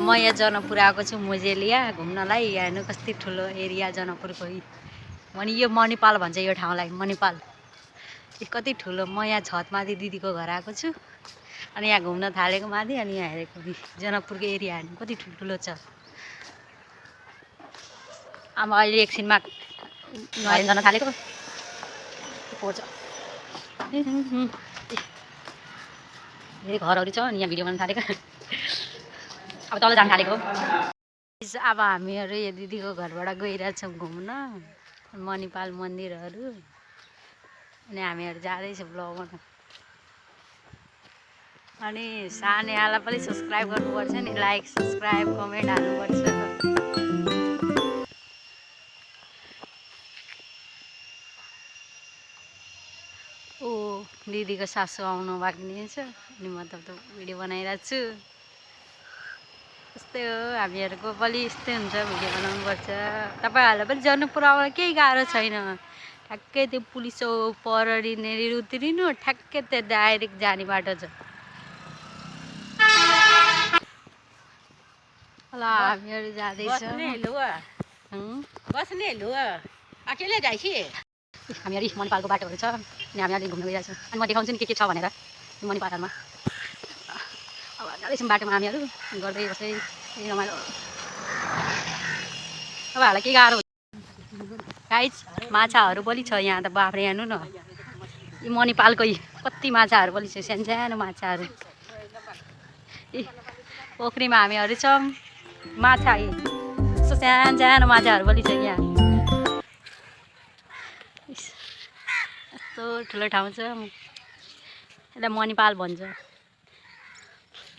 म यहाँ जनकपुर आएको छु मोजेलिया घुम्नलाई। यहाँ हेर्नु कति ठुलो एरिया जनकपुरको। अनि यो मणिपाल भन्छ यो ठाउँलाई, मणिपाल। कति ठुलो। म यहाँ छतमाथि दिदीको घर आएको छु अनि यहाँ घुम्न थालेको माथि। अनि यहाँ हेरेको जनकपुरको एरिया हेर्नु कति ठुल्ठुलो छ। अब अहिले एकछिनमा नुहाइ जान थालेको पोर्छ। घरहरू छ अनि यहाँ भिडियो बनाउन थालेको। अब तल जान थालेको। अब हामीहरू यो दिदीको घरबाट गइरहेछौँ घुम्न मणिपाल मन्दिरहरू। अनि हामीहरू जाँदैछौँ ब्लग बनाउन। अनि सानेलाई पनि सब्सक्राइब गर्नुपर्छ नि, लाइक सब्सक्राइब कमेन्ट हाल्नुपर्छ। ओ दिदीको सासू आउनु बाँकी नै छ अनि म त भिडियो बनाइरहेको छु। यस्तै हो हामीहरूको पनि, यस्तै हुन्छ, भिडियो बनाउनुपर्छ। तपाईँहरूलाई पनि जनकपुर आउन केही गाह्रो छैन। ठ्याक्कै त्यो पुलिस चौक पररिनेर उत्रिनु, ठ्याक्कै त्यो डाइरेक्ट जाने बाटो छ। ल हामीहरू जाँदैछौँ। अकेले जाइछि। हामीहरू मणिपालको बाटोहरू छ अनि हामी अलिक घुम्न गइरहेछौँ। अनि म देखाउँछु नि के छ भनेर मणिपालमा। अब जाँदैछौँ बाटोमा हामीहरू गर्दै बस्दै रमाइलो। तपाईँहरूलाई के गाह्रो गाइस, माछाहरू पनि छ यहाँ त। बाफ्रे हेर्नु न, यो मणिपालकै कति माछाहरू पनि छ, सानो सानो माछाहरू। ए पोखरीमा हामीहरू छौँ। माछा यस्तो सानो सानो माछाहरू पनि छ यहाँ। यस्तो ठुलो ठाउँ छ, यसलाई मणिपाल भन्छ।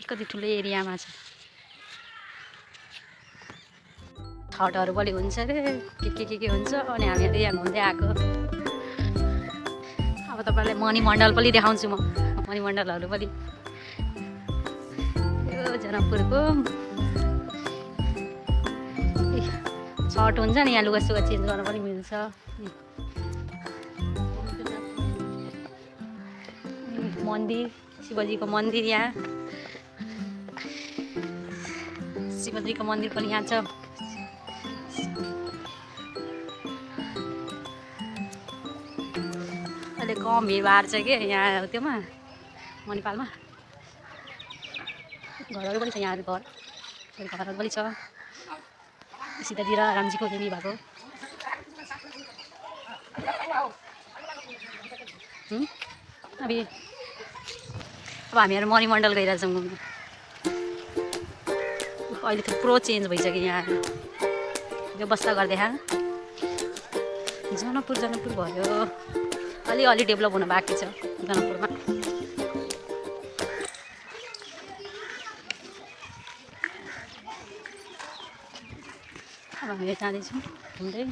कति ठुलो एरियामा छ। छठहरू पनि हुन्छ अरे, के हुन्छ। अनि हामीहरू यहाँ घुम्दै आएको। अब तपाईँलाई मणिमण्डल पनि देखाउँछु म, मणिमण्डलहरू पनि। यो जनकपुरको छठ हुन्छ नि, यहाँ लुगासुगा चेन्ज गर्न पनि मिल्छ। मन्दिर, शिवजीको मन्दिर यहाँ, शिवजीको मन्दिर पनि यहाँ छ। अहिले कम भिडभाड छ कि यहाँ त्योमा मणिपालमा। घरहरू पनि छ यहाँ, घरहरू पनि छ। सिधातिर रामजीको देवी भएको। अब हामीहरू मणिमण्डल गइरहेछौँ घुम्नु। अहिले थुप्रो चेन्ज भइसक्यो यहाँ व्यवस्था गरिदिए। जनकपुर भयो, अलि डेभलप हुन बाँकी छ जनकपुरमा। अब हामी जाँदैछौँ घुम्दै।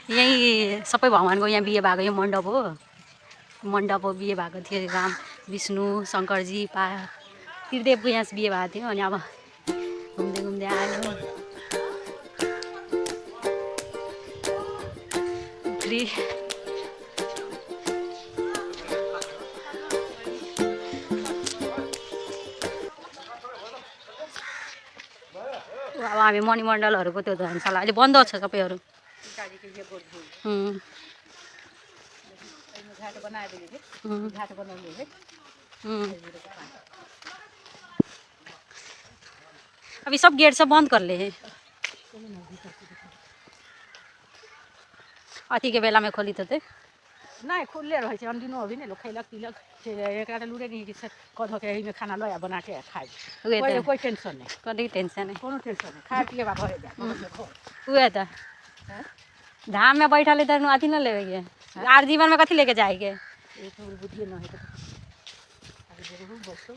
यहीँ सबै भगवान्को यहाँ बिहे भएको यो मण्डप हो। मण्डप हो, बिहे भएको थियो। राम विष्णु शङ्करजी त्रिदेवको यहाँ बिहे भएको थियो। अनि अब घुम्दै घुम्दै आयो। अब हामी मणिमण्डलहरूको त्यो धर्मशाला अहिले बन्द छ सबैहरू। अभी सब गेट सब बंद कर ले हैं। अति के बेला में खोली तो थे नहीं खुले रहे छे अंदिनो अभी नहीं लोग खैलक तिलक से एकरा लुरे नहीं कि कथो के एही में खाना लया बना के खाए कोई टेंशन नहीं कदी टेंशन नहीं कोनो टेंशन नहीं खाए पिए बा भरे जा उहे त धाम में बैठाले त अति न लेवे के आर जीवन में कथी लेके जाएंगे बुद्धि न है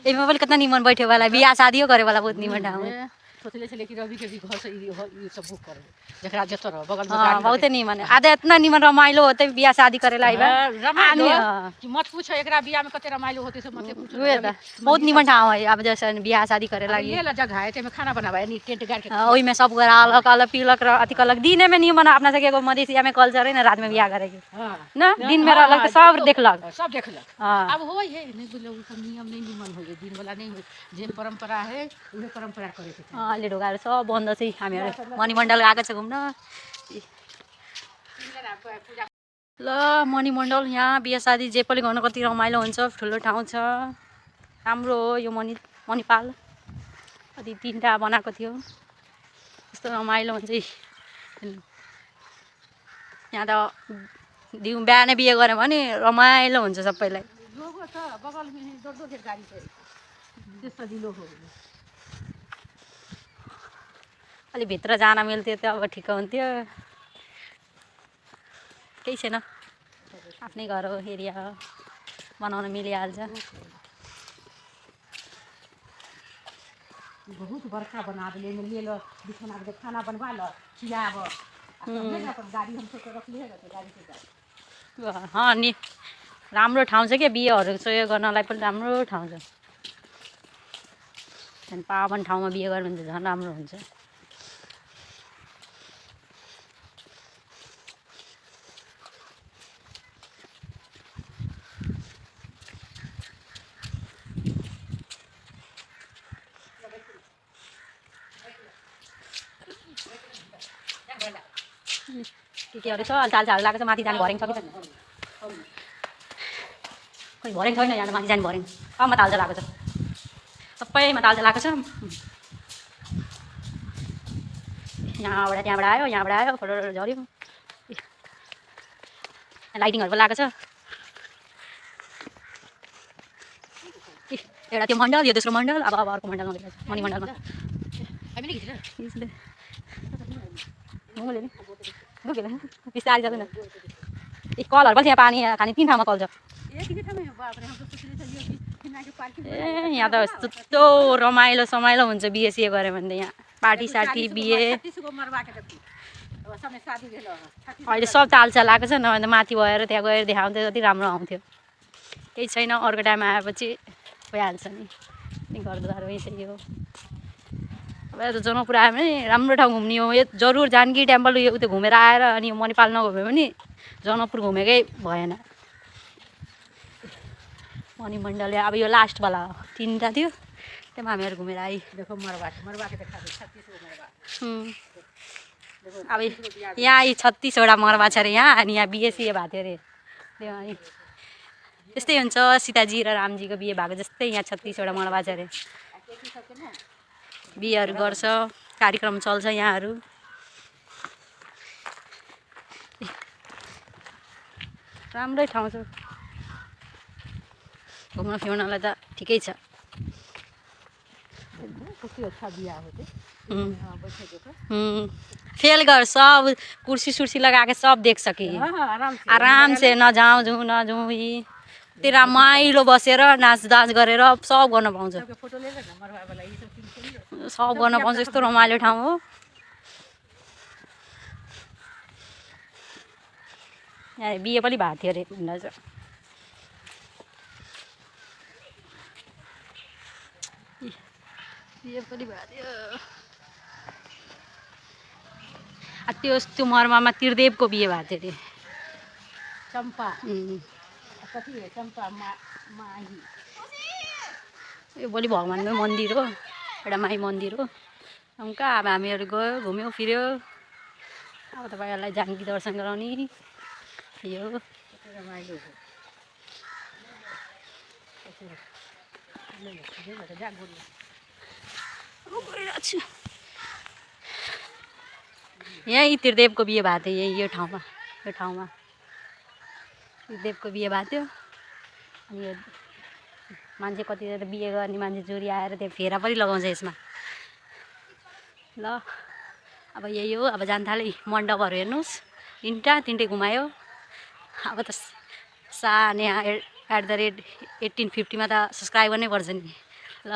एमे बोले कितना निमन बैठे वाला बियाह शादियों करे वाला बहुत निमन ठाउँ सोचले छले कि रवि के भी घर से ये सब बुक कर जकरा जत रह बगल में हाँ गाड़ी बहुते निमन है आधे इतना निमन रमाइलो होते बियाह शादी करे ला रमाइलो कि मत पूछो एकरा बियाह में कते रमाइलो होते से मत पूछो उहे त बहुत निमन ठाउँ है अब जैसे बियाह शादी करे लागी ये ला जगह है तेमे खाना बनावा नि टेंट गाड़ के ओइ में सब गरा अलग अलग पीलक र अथी कलक दिने में निमन अपना सके एगो मधेसिया में कल्चर है ना रात में बियाह करे के हां ना दिन में रहलक त सब देखलक सब देखलक हां अब होय है नहीं बोले उ सब नियम नहीं निमन होय दिन वाला नहीं होय जे परंपरा है उहे परंपरा करे के अँ अहिले ढोकाहरू सब बन्द छ हामीहरू मणिमण्डल गएको छ घुम्न ल मणिमण्डल यहाँ बिहा शादी जे पनि गर्नु कति रमाइलो हुन्छ ठुलो ठाउँ छ राम्रो हो यो मणिपाल कति 3टा बनाएको थियो यस्तो रमाइलो हुन्छ यहाँ त बिहानै बिहे गऱ्यो भने रमाइलो हुन्छ सबैलाई लोगो छ बगल में दो गाड़ी छ त्यस्तो दिलो हो अलि भित्र जान मिल्थ्यो त अब ठिक हुन्थ्यो केही छैन आफ्नै घर हो एरिया हो बनाउन मिलिहाल्छ बहुत बड़का बना दिले में ले लो बिछना के खाना बनवा लो खियाब अपन गाड़ी हम सब रख लिए गाड़ी से हाँ नि राम्रो ठाउँ छ क्या बिहेहरू चाहिँ गर्नलाई पनि राम्रो ठाउँ छ झन् पावन ठाउँमा बिहे गर्नु भने झन् राम्रो हुन्छ के छ चाल्चाहरू लगाएको छ माथि जाने भरेङ छ कि खोइ भरेङ छैन यहाँ माथि जाने भरेङ सबमा ताल्चा लगाएको छ सबैमा ताल्चा लगाएको छ यहाँबाट त्यहाँबाट आयो फोटो झऱ्यो लाइटिङहरू पनि लगाएको छ एउटा त्यो मण्डल यो दोस्रो मण्डल अब अर्को मण्डलमा गइरहेको छ मणिमण्डलमा बिस्तारै जाँदैन ए कलहरू पनि यहाँ पानी खाने 3 ठाउँमा कल छ ए यहाँ त यस्तो रमाइलो समाइलो हुन्छ बिहे सिहे गऱ्यो भने त यहाँ पार्टी सार्टी बिहे अहिले सब ताल्चा लगाएको छ नभए त माथि भएर त्यहाँ गएर देखाउँथ्यो कति राम्रो आउँथ्यो केही छैन अर्को टाइम आएपछि भइहाल्छ नि घरद्वार यही हो अब त जनकपुर आयो भने राम्रो ठाउँ घुम्ने हो यो जरुर जानकी टेम्पल यो उता घुमेर आएर अनि मणिपाल नघुम्यो भने जनकपुर घुमेकै भएन मणिमण्डल अब यो लास्टवाला 3टा थियो त्यहाँ हामीहरू घुमेर आइ देखो मरवा के देखा 36 मरवा अब यहाँ 36वटा मरवा छ अरे यहाँ अनि यहाँ बिहे सिहे भएको थियो अरे त्यस्तै हुन्छ सीताजी र रामजीको बिहे भएको जस्तै यहाँ 36वटा मरवा छ अरे बिहेहरू गर्छ कार्यक्रम चल्छ यहाँहरू राम्रै ठाउँ छ घुम्न फिर्नलाई त ठिकै छ फेल गर सब कुर्सी सुर्सी लगाके सब देख सके आराम से नजाऊँ त्यो रमाइलो बसेर नाचदाच गरेर सब गर्न पाउँछ सब गर्न पाउँछ यस्तो रमाइलो ठाउँ हो यहाँ बिहे पनि भएको थियो अरे भन्दा चाहिँ बिहे पनि भएको थियो त्यो मर्मामा त्रिदेवको बिहे भएको थियो अरे चम्पा कति है चम्पा माही यो भोलि भगवान्कै मन्दिर हो एउटा माई मन्दिर हो कहाँ अब हामीहरू गयो घुम्यो फिर्यो अब तपाईँहरूलाई जानकी दर्शन गराउने यो रमाइलो यहीँ त्रिदेवको बिहे भएको थियो यही यो ठाउँमा त्रिदेवको बिहे भएको थियो अनि यो मान्छे कति बिहे गर्ने मान्छे जोडी आएर त्यहाँ फेरा पनि लगाउँछ यसमा ल अब यही हो अब जान थाले मण्डपहरू हेर्नुहोस् 3टा घुमायो अब त सान्या @1850 मा त सब्सक्राइबर नै पर्छ नि ल